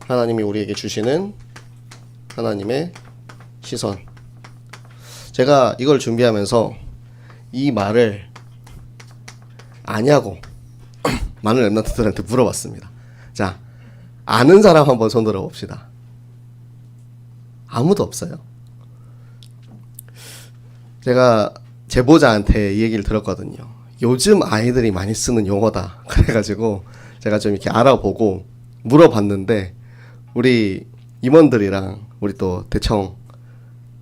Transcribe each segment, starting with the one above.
하나님이 우리에게 주시는 하나님의 시선. 제가 이걸 준비하면서 이 말을 아냐고 많은 랩런트들한테 물어봤습니다. 자, 아는 사람 한번 손 들어봅시다. 아무도 없어요. 제가 제보자한테 이 얘기를 들었거든요. 요즘 아이들이 많이 쓰는 용어다. 그래가지고 제가 좀 이렇게 알아보고 물어봤는데, 우리 임원들이랑 우리 또 대청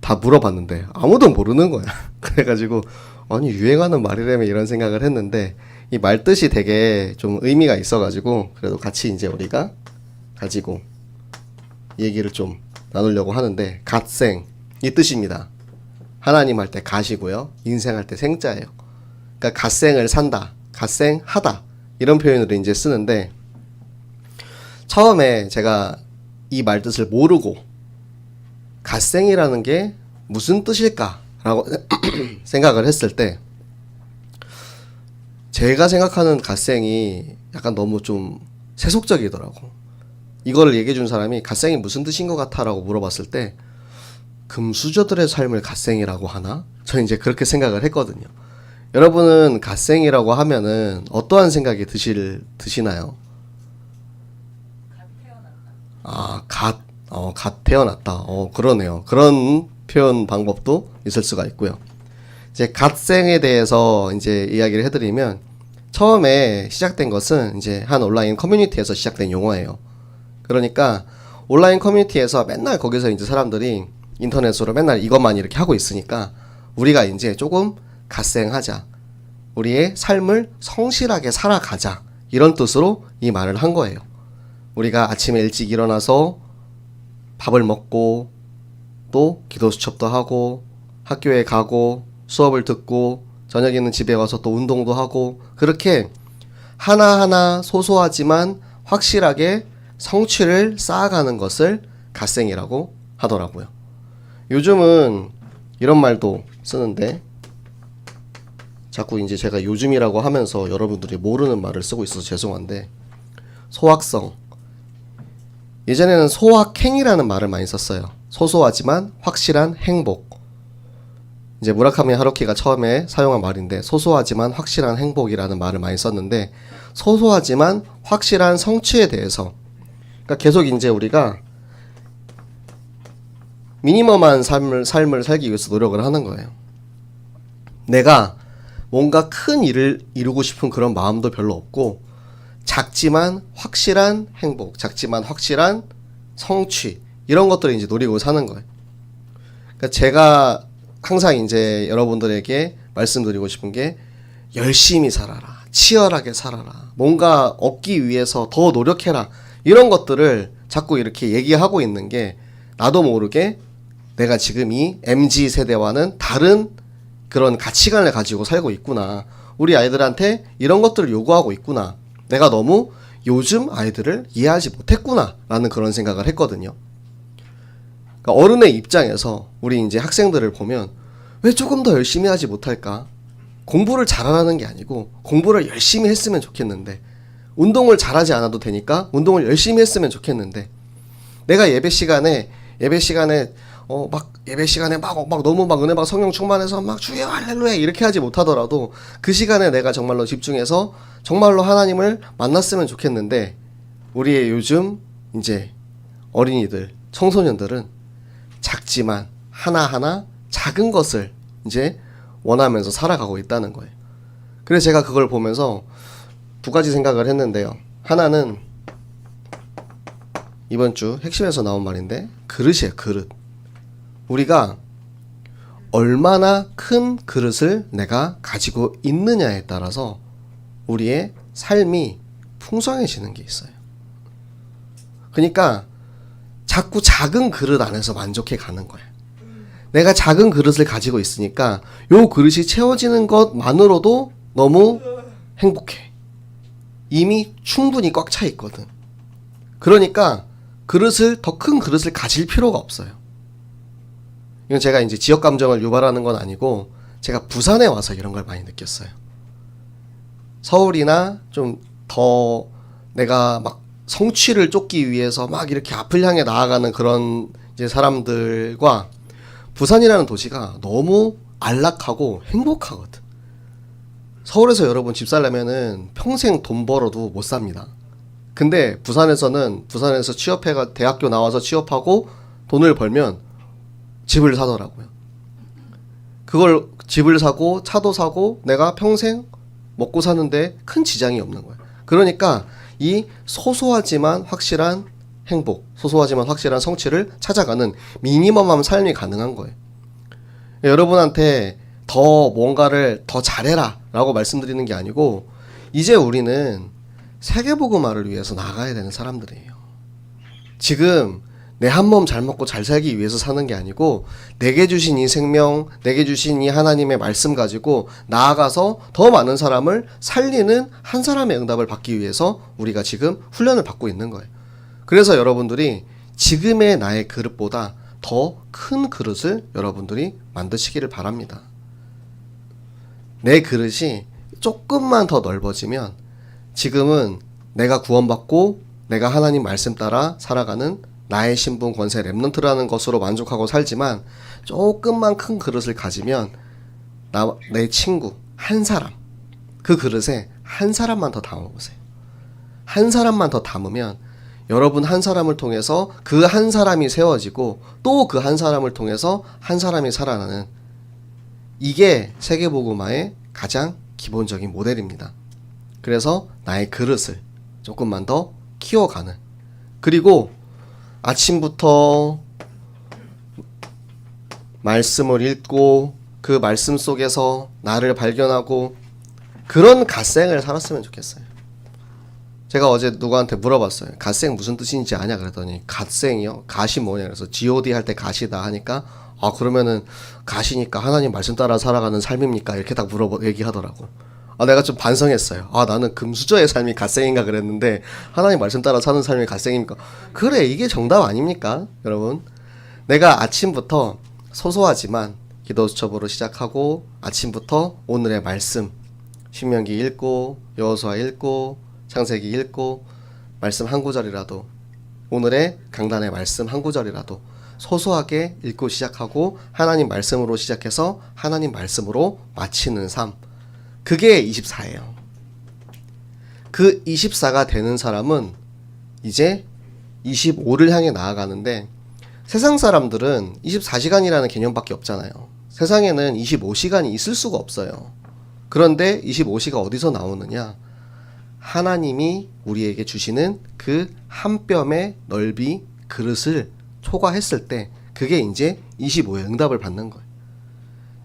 다 물어봤는데 아무도 모르는 거야. 그래가지고 아니 유행하는 말이라며 이런 생각을 했는데, 이 말 뜻이 되게 좀 의미가 있어가지고 그래도 같이 이제 우리가 가지고 얘기를 좀 나누려고 하는데, 갓생 이 뜻입니다. 하나님 할 때 갓이고요, 인생 할 때 생자예요. 그러니까 갓생을 산다, 갓생하다 이런 표현으로 이제 쓰는데, 처음에 제가 이 말 뜻을 모르고 갓생이라는 게 무슨 뜻일까라고 생각을 했을 때, 제가 생각하는 갓생이 약간 너무 좀 세속적이더라고. 이거를 얘기해 준 사람이 갓생이 무슨 뜻인 것 같아 라고 물어봤을 때, 금수저들의 삶을 갓생이라고 하나? 저 이제 그렇게 생각을 했거든요. 여러분은 갓생이라고 하면은 어떠한 생각이 드시나요? 갓 태어났다. 그러네요. 그런 표현 방법도 있을 수가 있고요. 이제 갓생에 대해서 이제 이야기를 해드리면, 처음에 시작된 것은 이제 한 온라인 커뮤니티에서 시작된 용어예요. 그러니까 온라인 커뮤니티에서 맨날 거기서 이제 사람들이 인터넷으로 맨날 이것만 이렇게 하고 있으니까 우리가 이제 조금 갓생하자, 우리의 삶을 성실하게 살아가자, 이런 뜻으로 이 말을 한 거예요. 우리가 아침에 일찍 일어나서 밥을 먹고 또 기도 수첩도 하고 학교에 가고 수업을 듣고 저녁에는 집에 와서 또 운동도 하고, 그렇게 하나하나 소소하지만 확실하게 성취를 쌓아가는 것을 갓생이라고 하더라고요. 요즘은 이런 말도 쓰는데, 자꾸 이제 제가 요즘이라고 하면서 여러분들이 모르는 말을 쓰고 있어서 죄송한데, 소확성. 예전에는 소확행이라는 말을 많이 썼어요. 소소하지만 확실한 행복. 이제 무라카미 하루키가 처음에 사용한 말인데, 소소하지만 확실한 행복이라는 말을 많이 썼는데, 소소하지만 확실한 성취에 대해서, 그러니까 계속 이제 우리가 미니멈한 삶을 살기 위해서 노력을 하는 거예요. 내가 뭔가 큰 일을 이루고 싶은 그런 마음도 별로 없고, 작지만 확실한 행복, 작지만 확실한 성취, 이런 것들을 이제 노리고 사는 거예요. 그러니까 제가 항상 이제 여러분들에게 말씀드리고 싶은 게, 열심히 살아라, 치열하게 살아라, 뭔가 얻기 위해서 더 노력해라, 이런 것들을 자꾸 이렇게 얘기하고 있는 게, 나도 모르게 내가 지금 이 MZ 세대와는 다른 그런 가치관을 가지고 살고 있구나, 우리 아이들한테 이런 것들을 요구하고 있구나, 내가 너무 요즘 아이들을 이해하지 못했구나 라는 그런 생각을 했거든요. 그러니까 어른의 입장에서 우리 이제 학생들을 보면, 왜 조금 더 열심히 하지 못할까? 공부를 잘하라는 게 아니고 공부를 열심히 했으면 좋겠는데, 운동을 잘하지 않아도 되니까 운동을 열심히 했으면 좋겠는데, 내가 예배 시간에 막 너무 막 은혜 막 성령 충만해서 막 주여 할렐루야 이렇게 하지 못하더라도, 그 시간에 내가 정말로 집중해서 정말로 하나님을 만났으면 좋겠는데, 우리의 요즘 이제 어린이들, 청소년들은 작지만 하나하나 작은 것을 이제 원하면서 살아가고 있다는 거예요. 그래서 제가 그걸 보면서 두 가지 생각을 했는데요. 하나는 이번 주 핵심에서 나온 말인데, 그릇이에요. 그릇. 우리가 얼마나 큰 그릇을 내가 가지고 있느냐에 따라서 우리의 삶이 풍성해지는 게 있어요. 그러니까 자꾸 작은 그릇 안에서 만족해 가는 거예요. 내가 작은 그릇을 가지고 있으니까 요 그릇이 채워지는 것만으로도 너무 행복해. 이미 충분히 꽉 차 있거든. 그러니까 더 큰 그릇을 가질 필요가 없어요. 이건 제가 이제 지역 감정을 유발하는 건 아니고, 제가 부산에 와서 이런 걸 많이 느꼈어요. 서울이나 좀 더 내가 막 성취를 쫓기 위해서 막 이렇게 앞을 향해 나아가는 그런 이제 사람들과 부산이라는 도시가 너무 안락하고 행복하거든. 서울에서 여러분 집 살려면은 평생 돈 벌어도 못 삽니다. 근데 부산에서 취업해가 대학교 나와서 취업하고 돈을 벌면 집을 사더라고요. 그걸 집을 사고 차도 사고 내가 평생 먹고 사는데 큰 지장이 없는 거예요. 그러니까 이 소소하지만 확실한 행복, 소소하지만 확실한 성취를 찾아가는 미니멈한 삶이 가능한 거예요. 여러분한테 더 뭔가를 더 잘해라 라고 말씀드리는 게 아니고, 이제 우리는 세계복음화를 위해서 나가야 되는 사람들이에요. 지금 내 한 몸 잘 먹고 잘 살기 위해서 사는 게 아니고, 내게 주신 이 생명, 내게 주신 이 하나님의 말씀 가지고 나아가서 더 많은 사람을 살리는 한 사람의 응답을 받기 위해서 우리가 지금 훈련을 받고 있는 거예요. 그래서 여러분들이 지금의 나의 그릇보다 더 큰 그릇을 여러분들이 만드시기를 바랍니다. 내 그릇이 조금만 더 넓어지면 지금은 내가 구원받고 내가 하나님 말씀 따라 살아가는 나의 신분, 권세, 렘넌트라는 것으로 만족하고 살지만, 조금만 큰 그릇을 가지면 내 친구 한 사람, 그 그릇에 한 사람만 더 담아보세요. 한 사람만 더 담으면 여러분 한 사람을 통해서 그 한 사람이 세워지고 또 그 한 사람을 통해서 한 사람이 살아나는, 이게 세계복음화의 가장 기본적인 모델입니다. 그래서 나의 그릇을 조금만 더 키워가는, 그리고 아침부터 말씀을 읽고 그 말씀 속에서 나를 발견하고 그런 갓생을 살았으면 좋겠어요. 제가 어제 누구한테 물어봤어요. 갓생 무슨 뜻인지 아냐 그랬더니, 갓생이요? 갓이 뭐냐 그래서 God 할 때 갓이다 하니까, 아 그러면은 갓이니까 하나님 말씀 따라 살아가는 삶입니까? 이렇게 딱 얘기하더라고. 아 내가 좀 반성했어요. 아 나는 금수저의 삶이 갓생인가 그랬는데 하나님 말씀 따라 사는 삶이 갓생입니까? 그래, 이게 정답 아닙니까 여러분? 내가 아침부터 소소하지만 기도 수첩으로 시작하고, 아침부터 오늘의 말씀 신명기 읽고 여호수아 읽고 창세기 읽고 말씀 한 구절이라도, 오늘의 강단의 말씀 한 구절이라도 소소하게 읽고 시작하고 하나님 말씀으로 시작해서 하나님 말씀으로 마치는 삶, 그게 24예요. 그 24가 되는 사람은 이제 25를 향해 나아가는데, 세상 사람들은 24시간이라는 개념밖에 없잖아요. 세상에는 25시간이 있을 수가 없어요. 그런데 25시가 어디서 나오느냐? 하나님이 우리에게 주시는 그 한 뼘의 넓이, 그릇을 초과했을 때 그게 이제 25의 응답을 받는 거예요.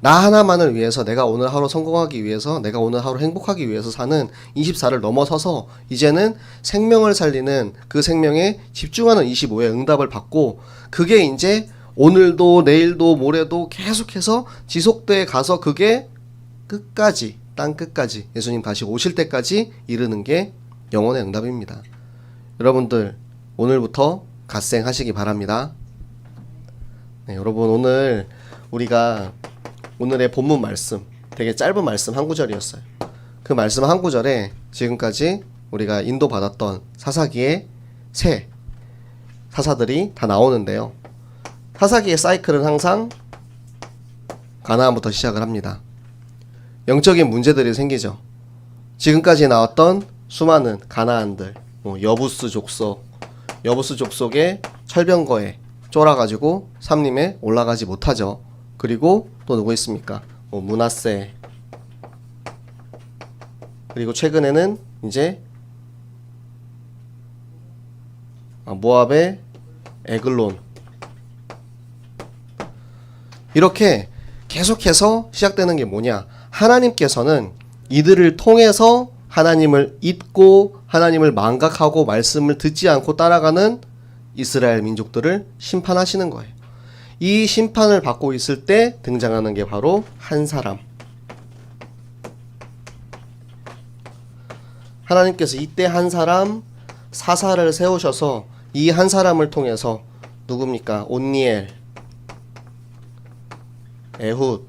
나 하나만을 위해서, 내가 오늘 하루 성공하기 위해서, 내가 오늘 하루 행복하기 위해서 사는 24를 넘어서서 이제는 생명을 살리는, 그 생명에 집중하는 25의 응답을 받고, 그게 이제 오늘도 내일도 모레도 계속해서 지속돼 가서 그게 끝까지, 땅 끝까지, 예수님 다시 오실 때까지 이르는 게 영혼의 응답입니다. 여러분들 오늘부터 갓생 하시기 바랍니다. 네, 여러분 오늘 우리가 오늘의 본문 말씀, 되게 짧은 말씀 한 구절이었어요. 그 말씀 한 구절에 지금까지 우리가 인도받았던 사사기의 새 사사들이 다 나오는데요. 사사기의 사이클은 항상 가나안부터 시작을 합니다. 영적인 문제들이 생기죠. 지금까지 나왔던 수많은 가나안들, 여부스 족속의 철병거에 쫄아가지고 삼림에 올라가지 못하죠. 그리고 또 누구 있습니까? 므낫세, 그리고 최근에는 이제 모압의 에글론, 이렇게 계속해서 시작되는 게 뭐냐? 하나님께서는 이들을 통해서 하나님을 잊고 하나님을 망각하고 말씀을 듣지 않고 따라가는 이스라엘 민족들을 심판하시는 거예요. 이 심판을 받고 있을 때 등장하는 게 바로 한 사람. 하나님께서 이때 한 사람 사사를 세우셔서 이 한 사람을 통해서, 누굽니까? 온니엘, 에훗,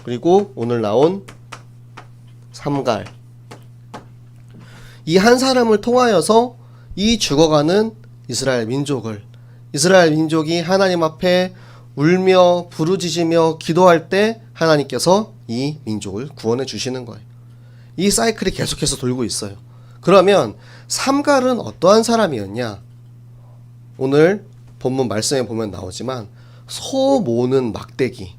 그리고 오늘 나온 삼갈, 이 한 사람을 통하여서 이 죽어가는 이스라엘 민족이 하나님 앞에 울며 부르짖으며 기도할 때 하나님께서 이 민족을 구원해 주시는 거예요. 이 사이클이 계속해서 돌고 있어요. 그러면 삼갈은 어떠한 사람이었냐? 오늘 본문 말씀에 보면 나오지만 소 모는 막대기예요.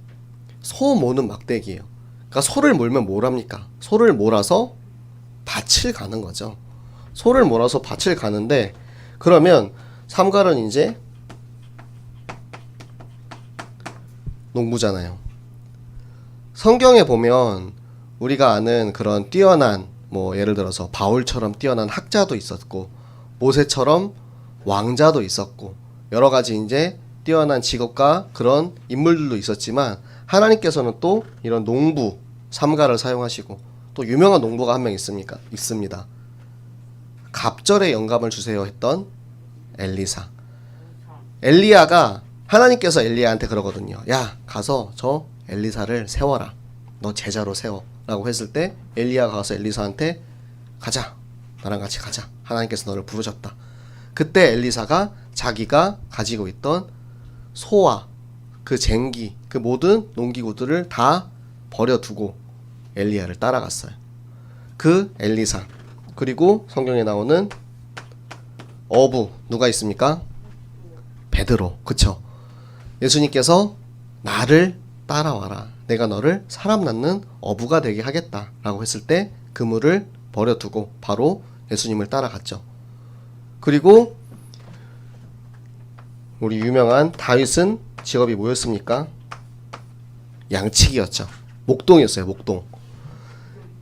그러니까 소를 몰면 뭘 합니까? 소를 몰아서 밭을 가는 거죠. 소를 몰아서 밭을 가는데, 그러면 삼갈은 이제 농부잖아요. 성경에 보면 우리가 아는 그런 뛰어난, 예를 들어서 바울처럼 뛰어난 학자도 있었고, 모세처럼 왕자도 있었고, 여러 가지 이제 뛰어난 직업과 그런 인물들도 있었지만, 하나님께서는 또 이런 농부 삼갈을 사용하시고, 또 유명한 농부가 한 명 있습니다. 갑절에 영감을 주세요 했던 엘리사. 엘리야가, 하나님께서 엘리야한테 그러거든요. 야, 가서 저 엘리사를 세워라. 너 제자로 세워. 라고 했을 때 엘리야가 가서 엘리사한테 가자. 나랑 같이 가자. 하나님께서 너를 부르셨다. 그때 엘리사가 자기가 가지고 있던 소와 그 쟁기, 그 모든 농기구들을 다 버려두고 엘리야를 따라갔어요. 그 엘리사. 그리고 성경에 나오는 어부 누가 있습니까? 베드로. 그쵸? 예수님께서 나를 따라와라. 내가 너를 사람 낳는 어부가 되게 하겠다. 라고 했을 때 그물을 버려두고 바로 예수님을 따라갔죠. 그리고 우리 유명한 다윗은 직업이 뭐였습니까? 양치기였죠. 목동이었어요. 목동.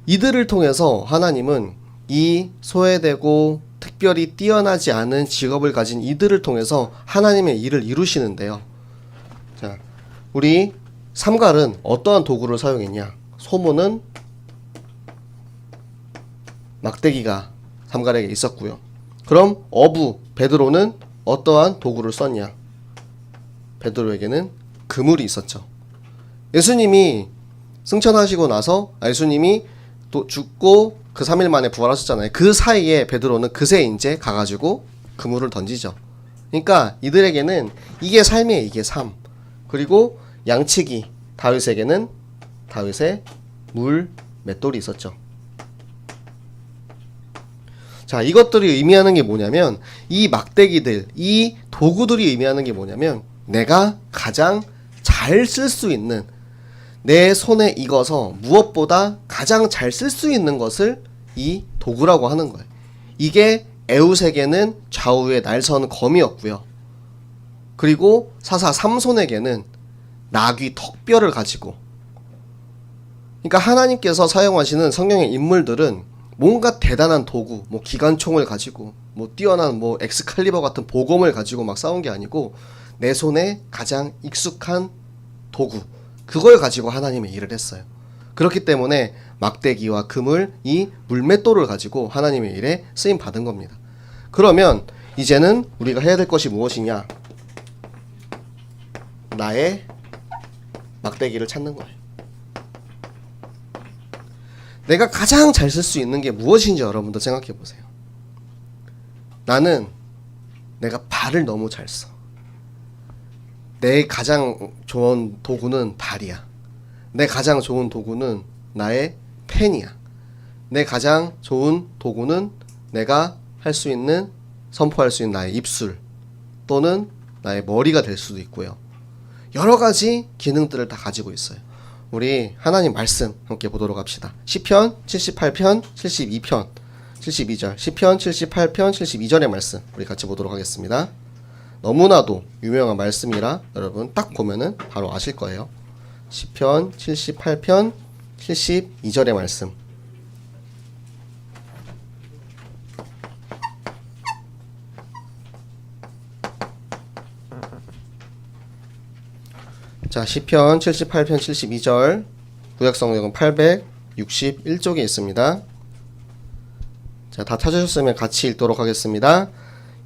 이들을 통해서 하나님은 이 소외되고 특별히 뛰어나지 않은 직업을 가진 이들을 통해서 하나님의 일을 이루시는데요. 자, 우리 삼갈은 어떠한 도구를 사용했냐? 소모는 막대기가 삼갈에게 있었고요. 그럼 어부 베드로는 어떠한 도구를 썼냐? 베드로에게는 그물이 있었죠. 예수님이 승천하시고 나서 예수님이 또 죽고 그 3일 만에 부활하셨잖아요. 그 사이에 베드로는 그새 이제 가가지고 그물을 던지죠. 그러니까 이들에게는 이게 삶이에요. 이게 삶. 그리고 양치기, 다윗에게는 다윗의 물 맷돌이 있었죠. 자, 이것들이 의미하는 게 뭐냐면, 이 막대기들, 이 도구들이 의미하는 게 뭐냐면, 내가 가장 잘 쓸 수 있는, 내 손에 익어서 무엇보다 가장 잘 쓸 수 있는 것을 이 도구라고 하는 거예요. 이게 에웃에게는 좌우에 날선 검이었고요. 그리고 사사 삼손에게는 나귀 턱뼈를 가지고, 그러니까 하나님께서 사용하시는 성경의 인물들은 뭔가 대단한 도구, 기관총을 가지고, 뛰어난 엑스칼리버 같은 보검을 가지고 막 싸운 게 아니고, 내 손에 가장 익숙한 도구, 그걸 가지고 하나님의 일을 했어요. 그렇기 때문에 막대기와 그물, 이 물맷돌을 가지고 하나님의 일에 쓰임 받은 겁니다. 그러면 이제는 우리가 해야 될 것이 무엇이냐? 나의 막대기를 찾는 거예요. 내가 가장 잘 쓸 수 있는 게 무엇인지 여러분도 생각해 보세요. 나는 내가 발을 너무 잘 써. 내 가장 좋은 도구는 발이야. 내 가장 좋은 도구는 나의 펜이야. 내 가장 좋은 도구는 내가 할 수 있는, 선포할 수 있는 나의 입술 또는 나의 머리가 될 수도 있고요. 여러 가지 기능들을 다 가지고 있어요. 우리 하나님 말씀 함께 보도록 합시다. 시편 78편 72편 72절, 시편 78편 72절의 말씀 우리 같이 보도록 하겠습니다. 너무나도 유명한 말씀이라 여러분 딱 보면은 바로 아실 거예요. 시편 78편 72절의 말씀. 자, 시편 78편 72절, 구약성경은 861쪽에 있습니다. 자, 다 찾으셨으면 같이 읽도록 하겠습니다.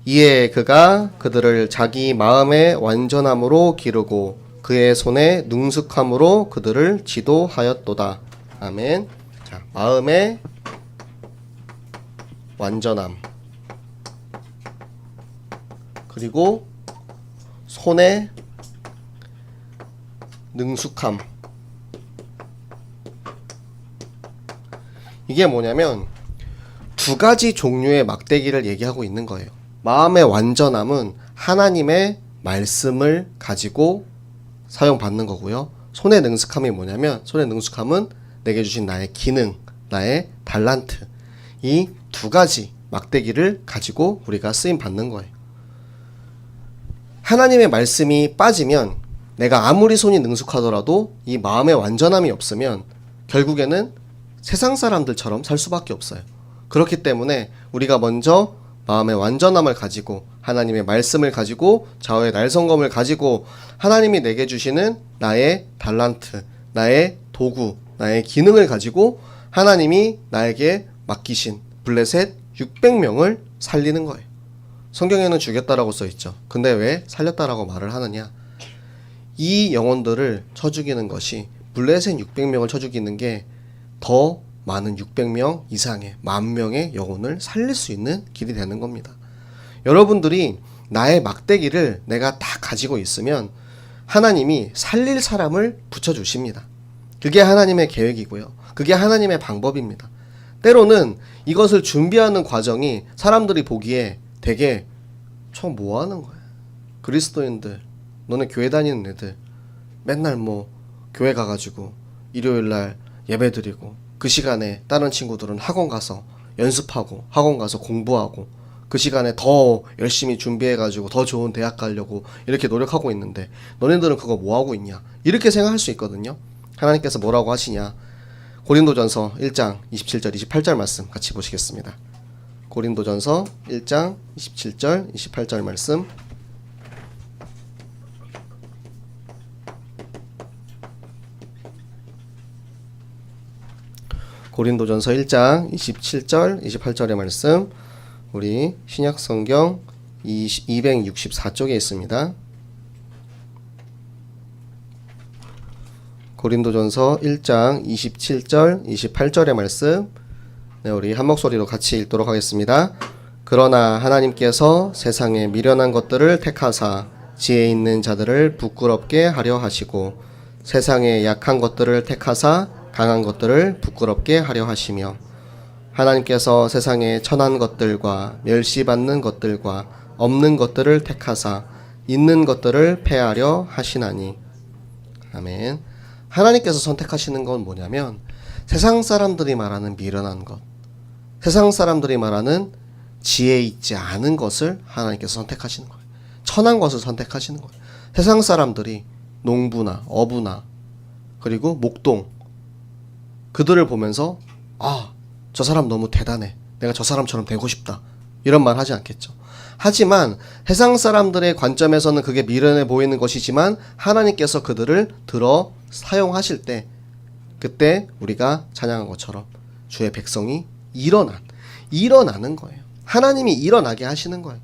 이에 그가 그들을 자기 마음의 완전함으로 기르고 그의 손에 능숙함으로 그들을 지도하였도다. 아멘. 자, 마음의 완전함, 그리고 손의 능숙함. 이게 뭐냐면 두 가지 종류의 막대기를 얘기하고 있는 거예요. 마음의 완전함은 하나님의 말씀을 가지고 사용받는 거고요. 손의 능숙함이 뭐냐면, 손의 능숙함은 내게 주신 나의 기능, 나의 달란트, 이 두 가지 막대기를 가지고 우리가 쓰임 받는 거예요. 하나님의 말씀이 빠지면 내가 아무리 손이 능숙하더라도 이 마음의 완전함이 없으면 결국에는 세상 사람들처럼 살 수밖에 없어요. 그렇기 때문에 우리가 먼저 마음의 완전함을 가지고 하나님의 말씀을 가지고 좌우의 날성검을 가지고 하나님이 내게 주시는 나의 달란트, 나의 도구, 나의 기능을 가지고 하나님이 나에게 맡기신 블레셋 600명을 살리는 거예요. 성경에는 죽였다라고 써있죠. 근데 왜 살렸다라고 말을 하느냐? 이 영혼들을 쳐 죽이는 것이, 블레셋 600명을 쳐 죽이는 게 더 많은 600명 이상의 10,000명의 영혼을 살릴 수 있는 길이 되는 겁니다. 여러분들이 나의 막대기를 내가 다 가지고 있으면 하나님이 살릴 사람을 붙여주십니다. 그게 하나님의 계획이고요. 그게 하나님의 방법입니다. 때로는 이것을 준비하는 과정이 사람들이 보기에 되게 저 뭐 하는 거야? 그리스도인들, 너네 교회 다니는 애들 맨날 뭐 교회 가가지고 일요일날 예배 드리고 그 시간에 다른 친구들은 학원 가서 연습하고 학원 가서 공부하고 그 시간에 더 열심히 준비해가지고 더 좋은 대학 가려고 이렇게 노력하고 있는데 너네들은 그거 뭐 하고 있냐? 이렇게 생각할 수 있거든요. 하나님께서 뭐라고 하시냐? 고린도전서 1장 27절 28절 말씀 같이 보시겠습니다. 고린도전서 1장 27절 28절 말씀. 고린도전서 1장 27절 28절의 말씀, 우리 신약성경 264쪽에 있습니다. 고린도전서 1장 27절 28절의 말씀, 네, 우리 한 목소리로 같이 읽도록 하겠습니다. 그러나 하나님께서 세상에 미련한 것들을 택하사 지혜 있는 자들을 부끄럽게 하려 하시고 세상에 약한 것들을 택하사 강한 것들을 부끄럽게 하려 하시며 하나님께서 세상에 천한 것들과 멸시받는 것들과 없는 것들을 택하사 있는 것들을 폐하려 하시나니. 아멘. 하나님께서 선택하시는 건 뭐냐면 세상 사람들이 말하는 미련한 것, 세상 사람들이 말하는 지혜 있지 않은 것을 하나님께서 선택하시는 거예요. 천한 것을 선택하시는 거예요. 세상 사람들이 농부나 어부나 그리고 목동, 그들을 보면서 아, 저 사람 너무 대단해, 내가 저 사람처럼 되고 싶다, 이런 말 하지 않겠죠. 하지만 세상 사람들의 관점에서는 그게 미련해 보이는 것이지만 하나님께서 그들을 들어 사용하실 때, 그때 우리가 찬양한 것처럼 주의 백성이 일어나는 거예요. 하나님이 일어나게 하시는 거예요.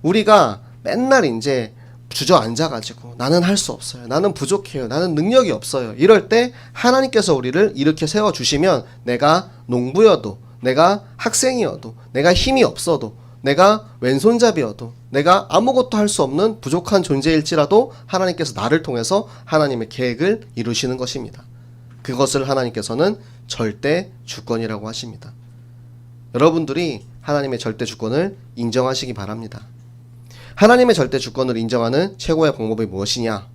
우리가 맨날 이제 주저앉아가지고 나는 할 수 없어요, 나는 부족해요, 나는 능력이 없어요, 이럴 때 하나님께서 우리를 이렇게 세워주시면 내가 농부여도, 내가 학생이어도, 내가 힘이 없어도, 내가 왼손잡이여도, 내가 아무것도 할 수 없는 부족한 존재일지라도 하나님께서 나를 통해서 하나님의 계획을 이루시는 것입니다. 그것을 하나님께서는 절대 주권이라고 하십니다. 여러분들이 하나님의 절대 주권을 인정하시기 바랍니다. 하나님의 절대 주권을 인정하는 최고의 방법이 무엇이냐?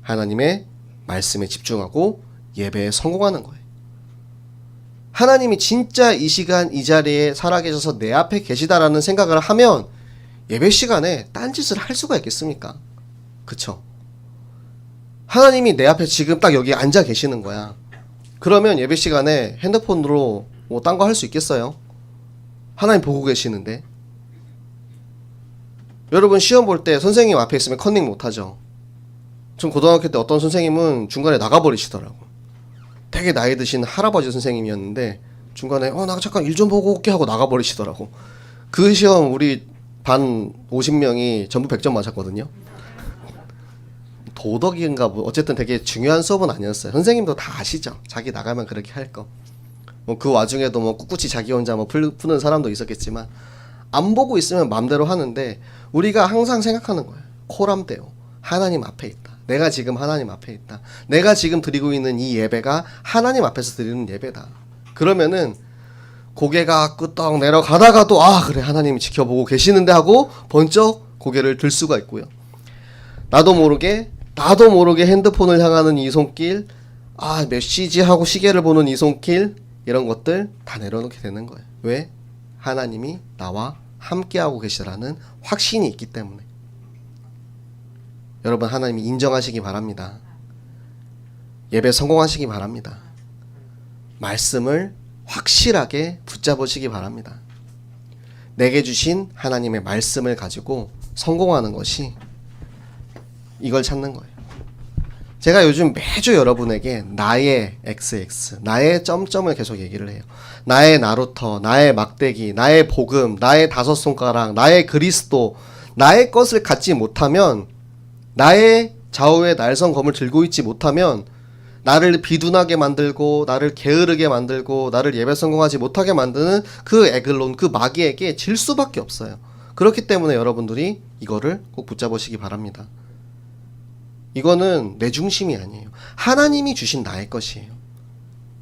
하나님의 말씀에 집중하고 예배에 성공하는 거예요. 하나님이 진짜 이 시간 이 자리에 살아계셔서 내 앞에 계시다라는 생각을 하면 예배 시간에 딴짓을 할 수가 있겠습니까? 그쵸? 하나님이 내 앞에 지금 딱 여기 앉아 계시는 거야. 그러면 예배 시간에 핸드폰으로 뭐 딴 거 할 수 있겠어요? 하나님 보고 계시는데. 여러분 시험 볼 때 선생님 앞에 있으면 컨닝 못하죠. 전 고등학교 때 어떤 선생님은 중간에 나가버리시더라고. 되게 나이 드신 할아버지 선생님이었는데 중간에 나 잠깐 일 좀 보고 올게 하고 나가버리시더라고. 그 시험 우리 반 50명이 전부 100점 맞았거든요. 도덕인가 뭐 어쨌든 되게 중요한 수업은 아니었어요. 선생님도 다 아시죠, 자기 나가면 그렇게 할 거. 뭐 그 와중에도 뭐 꿋꿋이 자기 혼자 뭐 푸는 사람도 있었겠지만 안 보고 있으면 맘대로 하는데 우리가 항상 생각하는 거예요. 코람데오. 하나님 앞에 있다. 내가 지금 하나님 앞에 있다. 내가 지금 드리고 있는 이 예배가 하나님 앞에서 드리는 예배다. 그러면은 고개가 끄떡 내려가다가도 아 그래 하나님이 지켜보고 계시는데 하고 번쩍 고개를 들 수가 있고요. 나도 모르게 핸드폰을 향하는 이 손길, 아 메시지 하고 시계를 보는 이 손길, 이런 것들 다 내려놓게 되는 거예요. 왜? 하나님이 나와 함께하고 계시라는 확신이 있기 때문에. 여러분 하나님이 인정하시기 바랍니다. 예배 성공하시기 바랍니다. 말씀을 확실하게 붙잡으시기 바랍니다. 내게 주신 하나님의 말씀을 가지고 성공하는 것이 이걸 찾는 거예요. 제가 요즘 매주 여러분에게 나의 XX, 나의 점점을 계속 얘기를 해요. 나의 나루터, 나의 막대기, 나의 복음, 나의 다섯 손가락, 나의 그리스도, 나의 것을 갖지 못하면, 나의 좌우의 날성검을 들고 있지 못하면 나를 비둔하게 만들고 나를 게으르게 만들고 나를 예배 성공하지 못하게 만드는 그 에글론, 그 마귀에게 질 수밖에 없어요. 그렇기 때문에 여러분들이 이거를 꼭 붙잡으시기 바랍니다. 이거는 내 중심이 아니에요. 하나님이 주신 나의 것이에요.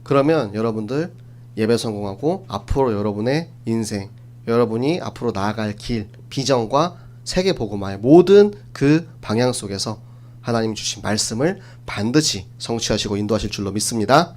그러면 여러분들 예배 성공하고 앞으로 여러분의 인생, 여러분이 앞으로 나아갈 길, 비전과 세계 복음화의 모든 그 방향 속에서 하나님 주신 말씀을 반드시 성취하시고 인도하실 줄로 믿습니다.